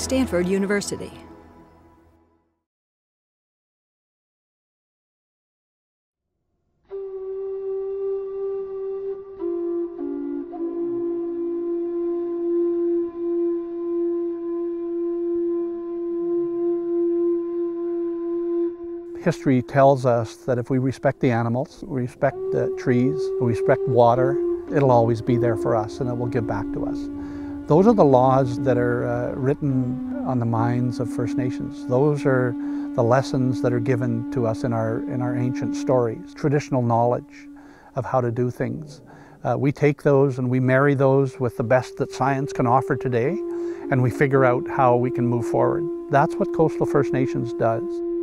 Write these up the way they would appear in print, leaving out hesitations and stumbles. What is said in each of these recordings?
Stanford University. History tells us that if we respect the animals, we respect the trees, we respect water, it'll always be there for us and it will give back to us. Those are the laws that are written on the minds of First Nations. Those are the lessons that are given to us in our ancient stories, traditional knowledge of how to do things. We take those and we marry those with the best that science can offer today, and we figure out how we can move forward. That's what Coastal First Nations does.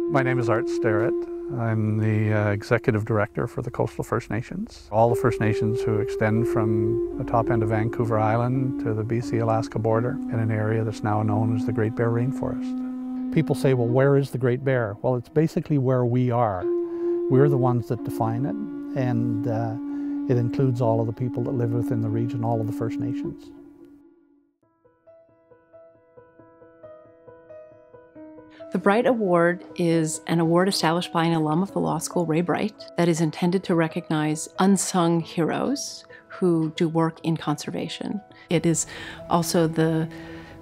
My name is Art Starrett. I'm the Executive Director for the Coastal First Nations. All the First Nations who extend from the top end of Vancouver Island to the BC-Alaska border in an area that's now known as the Great Bear Rainforest. People say, well, where is the Great Bear? Well, it's basically where we are. We're the ones that define it, and it includes all of the people that live within the region, all of the First Nations. The Bright Award is an award established by an alum of the law school, Ray Bright, that is intended to recognize unsung heroes who do work in conservation. It is also the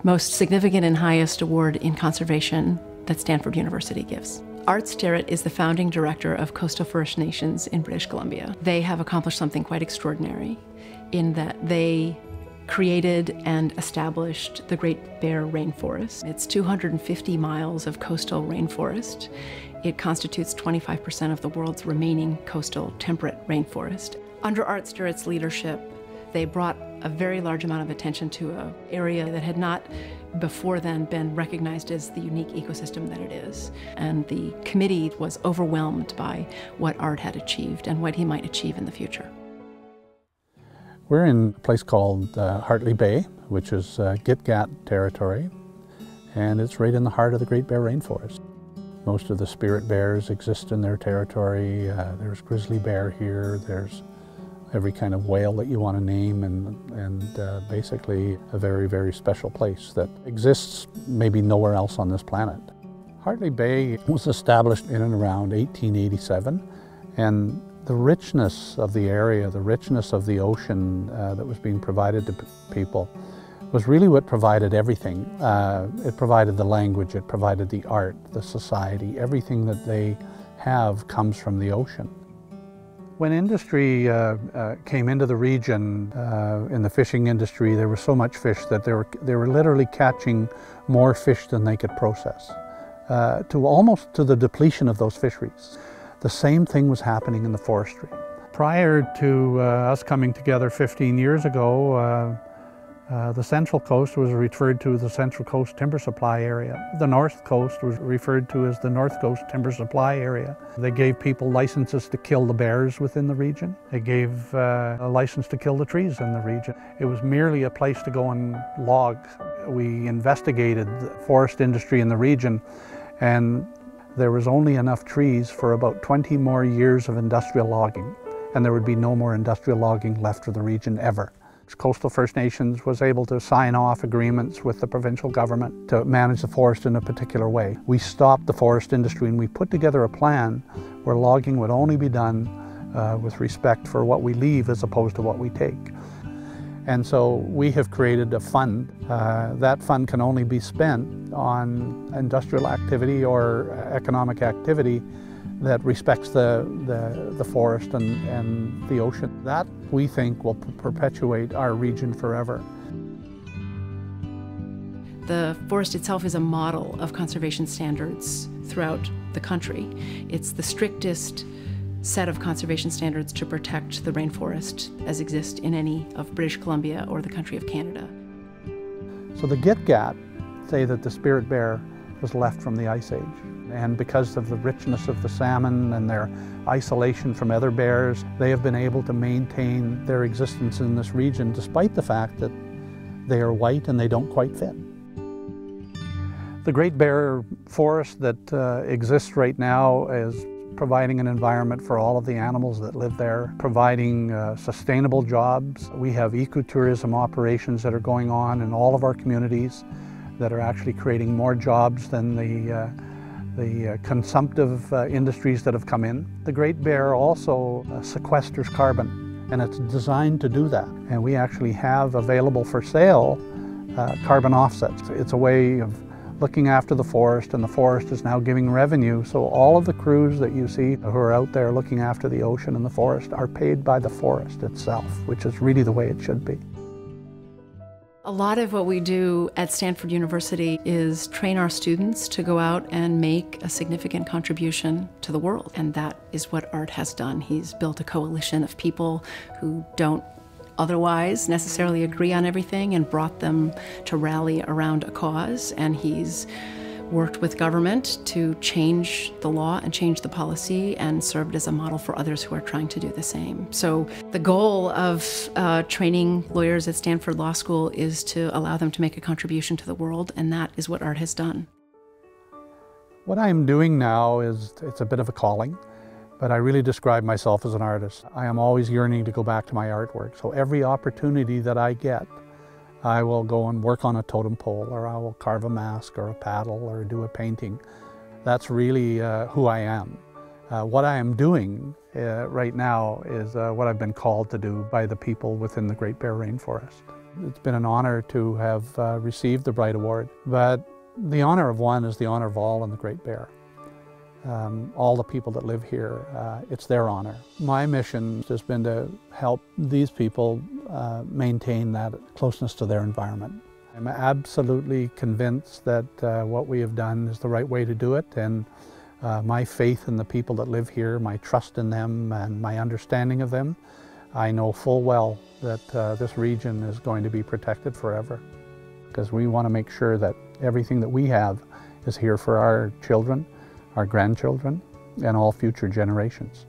most significant and highest award in conservation that Stanford University gives. Art Starrett is the founding director of Coastal First Nations in British Columbia. They have accomplished something quite extraordinary in that they created and established the Great Bear Rainforest. It's 250 miles of coastal rainforest. It constitutes 25% of the world's remaining coastal temperate rainforest. Under Art Starrett's leadership, they brought a very large amount of attention to an area that had not before then been recognized as the unique ecosystem that it is. And the committee was overwhelmed by what Art had achieved and what he might achieve in the future. We're in a place called Hartley Bay, which is Gitgat territory, and it's right in the heart of the Great Bear Rainforest. Most of the spirit bears exist in their territory. There's grizzly bear here, there's every kind of whale that you want to name, and basically a very, very special place that exists maybe nowhere else on this planet. Hartley Bay was established in and around 1887, and the richness of the area, the richness of the ocean that was being provided to people was really what provided everything. It provided the language, it provided the art, the society, everything that they have comes from the ocean. When industry came into the region, in the fishing industry, there was so much fish that they were literally catching more fish than they could process, almost to the depletion of those fisheries. The same thing was happening in the forestry. Prior to us coming together 15 years ago, the Central Coast was referred to as the Central Coast Timber Supply Area. The North Coast was referred to as the North Coast Timber Supply Area. They gave people licenses to kill the bears within the region. They gave a license to kill the trees in the region. It was merely a place to go and log. We investigated the forest industry in the region, and there was only enough trees for about 20 more years of industrial logging, and there would be no more industrial logging left for the region ever. Coastal First Nations was able to sign off agreements with the provincial government to manage the forest in a particular way. We stopped the forest industry and we put together a plan where logging would only be done with respect for what we leave as opposed to what we take. And so we have created a fund. That fund can only be spent on industrial activity or economic activity that respects the forest and the ocean. That, we think, will perpetuate our region forever. The forest itself is a model of conservation standards throughout the country. It's the strictest set of conservation standards to protect the rainforest as exist in any of British Columbia or the country of Canada. So the Gitgat say that the spirit bear was left from the Ice Age. And because of the richness of the salmon and their isolation from other bears, they have been able to maintain their existence in this region despite the fact that they are white and they don't quite fit. The Great Bear Forest that exists right now is providing an environment for all of the animals that live there, providing sustainable jobs. We have ecotourism operations that are going on in all of our communities. that are actually creating more jobs than the consumptive industries that have come in. The Great Bear also sequesters carbon, and it's designed to do that. And we actually have available for sale carbon offsets. It's a way of looking after the forest, and the forest is now giving revenue. So all of the crews that you see who are out there looking after the ocean and the forest are paid by the forest itself, which is really the way it should be. A lot of what we do at Stanford University is train our students to go out and make a significant contribution to the world. And that is what Art has done. He's built a coalition of people who don't otherwise necessarily agree on everything and brought them to rally around a cause. And he's worked with government to change the law and change the policy and served as a model for others who are trying to do the same. So the goal of training lawyers at Stanford Law School is to allow them to make a contribution to the world, and that is what Art has done. What I'm doing now it's a bit of a calling, but I really describe myself as an artist. I am always yearning to go back to my artwork. So every opportunity that I get, I will go and work on a totem pole, or I will carve a mask or a paddle or do a painting. That's really who I am. What I am doing right now is what I've been called to do by the people within the Great Bear Rainforest. It's been an honor to have received the Bright Award, but the honor of one is the honor of all in the Great Bear. All the people that live here, it's their honor. My mission has been to help these people maintain that closeness to their environment. I'm absolutely convinced that what we have done is the right way to do it, and my faith in the people that live here, my trust in them and my understanding of them, I know full well that this region is going to be protected forever, because we want to make sure that everything that we have is here for our children, our grandchildren, and all future generations.